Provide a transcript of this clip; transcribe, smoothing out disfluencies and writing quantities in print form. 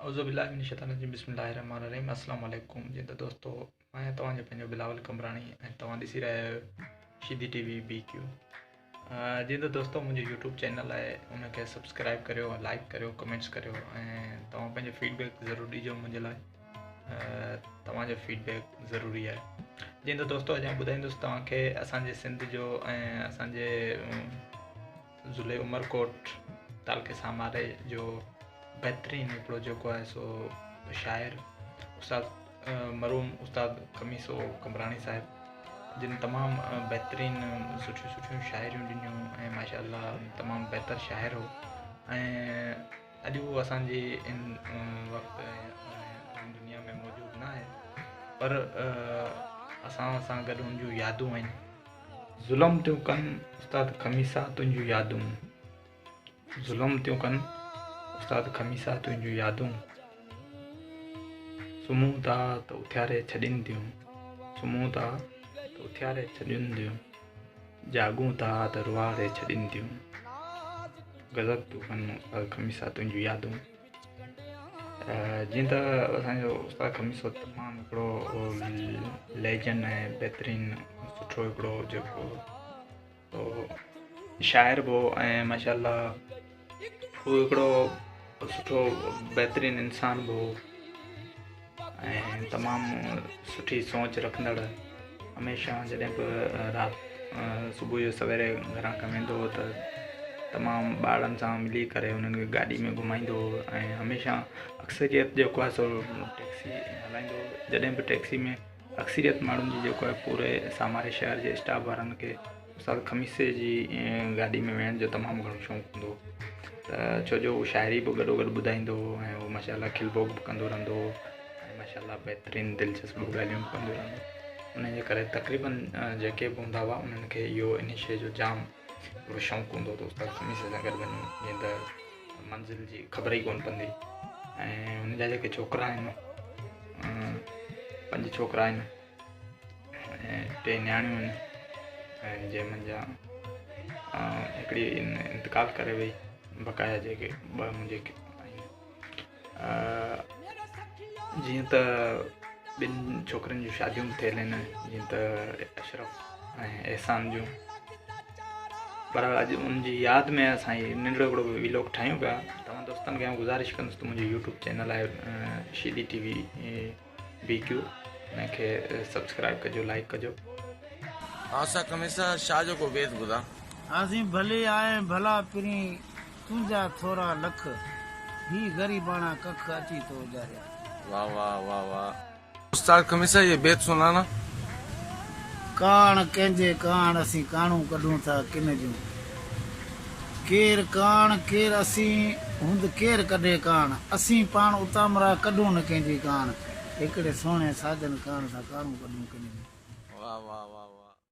औज़ुबिल्लाहिमिनश्शैतानिर्रजीम बिस्मिल्लाहिर्रहमानिर्रहीम अस्सलाम वालेकुम जी। तो दोस्तों मैं तव्हांजो पंहिंजो बिलावल कमराणी ऐं तव्हां ॾिसी रहिया आहियो शीदी टीवी BQ। जी तो दोस्तों मुंहिंजो यूट्यूब चैनल आहे उनखे सब्सक्राइब करियो, लाइक करियो, कमेंट्स करियो ऐं तव्हां पंहिंजो फीडबैक ज़रूरु ॾिजो मुंहिंजे लाइ। तव्हांजो फीडबैक ज़रूरी आहे। जी तो दोस्तों अॼु ॿुधाईंदुसि तव्हांखे असांजे सिंध जो ऐं असांजे ज़िले उमरकोट तालुके सामारे जो बहितरीन हिकिड़ो जेको आहे सो शाइर उस्ताद मरहूम उस्ताद खमीसो कमराणी साहिब, जिन तमामु बहितरीन सुठियूं शाइरियूं ॾिनियूं ऐं माशाअल्लाह तमामु बहितर शाइर हो। ऐं अॼु उहो असांजी इन वक़्तु दुनिया में मौजूदु न आहे, पर असां सां गॾु हुन जूं यादूं आहिनि। ज़ुल्म थियूं कनि उस्ताद खमीसा तुंहिंजूं यादूं, ज़ुल्म थियूं कनि उस्ताद खमीसा तुंहिंजूं यादूं, सुम्हूं था त उथियारे छॾींदियूं, सुम्हूं था त उथियारे छॾींदियूं, जाॻूं था त रुआरे छॾींदियूं, गज़ब थियूं कनि उस्ताद खमीसा तुंहिंजूं यादूं। जीअं त असांजो उस्ताद खमीसो तमामु हिकिड़ो लेजेंड ऐं बहितरीन सुठो हिकिड़ो जेको शाइर बि हो ऐं माशाअल्लाह हू हिकिड़ो सुठो बहितरीन इंसान बि हो ऐं तमामु सुठी सोच रखंदड़। हमेशह जॾहिं बि राति सुबुह जो सवेरे घरां खां वेंदो हो त तमामु ॿारनि सां मिली करे उन्हनि खे गाॾी में घुमाईंदो हो ऐं हमेशह अक्सरियत जेको आहे सो टैक्सी हलाईंदो हो। जॾहिं बि टैक्सी में अक्सरियत माण्हुनि जी जेको आहे पूरे सामारे शहर जे स्टाफ वारनि खे उस्ताद खमीसे जी गाॾी में वेहण जो तमामु घणो शौक़ु हूंदो हो। त छो जो उहो शाइरी बि गॾोगॾु ॿुधाईंदो हो ऐं उहो माशाअल्लाह खिलबो बि कंदो रहंदो हो ऐं माशाअल्लाह बहितरीनु दिलचस्पु ॻाल्हियूं बि कंदो रहंदो। उन जे करे तक़रीबन जेके बि हूंदा हुआ उन्हनि खे इहो इन शइ जो जाम हिकिड़ो शौक़ु हूंदो त उस्ताद खमीसे सां गॾु वञूं, जीअं त मंज़िल जी ख़बर ई कोन पवंदी। ऐं हुन जा जेके छोकिरा आहिनि 5 छोकिरा आहिनि ऐं 3 नियाणियूं आहिनि ऐं जंहिं मुंहिंजा हिकिड़ी इंतकाल करे वई, बक़ाया जेके 2 मुंहिंजे आहिनि। जीअं त 2 छोकिरनि जूं शादियूं बि थियल आहिनि, जीअं त अशरफ ऐं एहसान जूं। पर अॼु उनजी यादि में असां नंढिड़ो हिकिड़ो व्लॉग ठाहियूं पिया। तव्हां दोस्तनि खे गुज़ारिश कंदुसि त मुंहिंजो यूट्यूब चैनल आहे शीदी टीवी BQ, उनखे सब्सक्राइब कजो, लाइक कजो। आसा कमेसा शाह जो को बेत बुधा आसी भले आए भला पिरी तुंजा थोड़ा लख ही गरीबाना कख अची तो जारे। वाह वाह वाह वाह। उस्ताद कमेसा ये बेत सुनाना। कान कंहिंजे कान असी कानू कढूं था किन जूं, केर कान केर असी हुंद केर कढे कान, असी पाण उतामरा कढूं न कंहिंजी कान, हिकिड़े सोने साजन कान सां कानू कढूं किन जूं। वाह वाह वाह।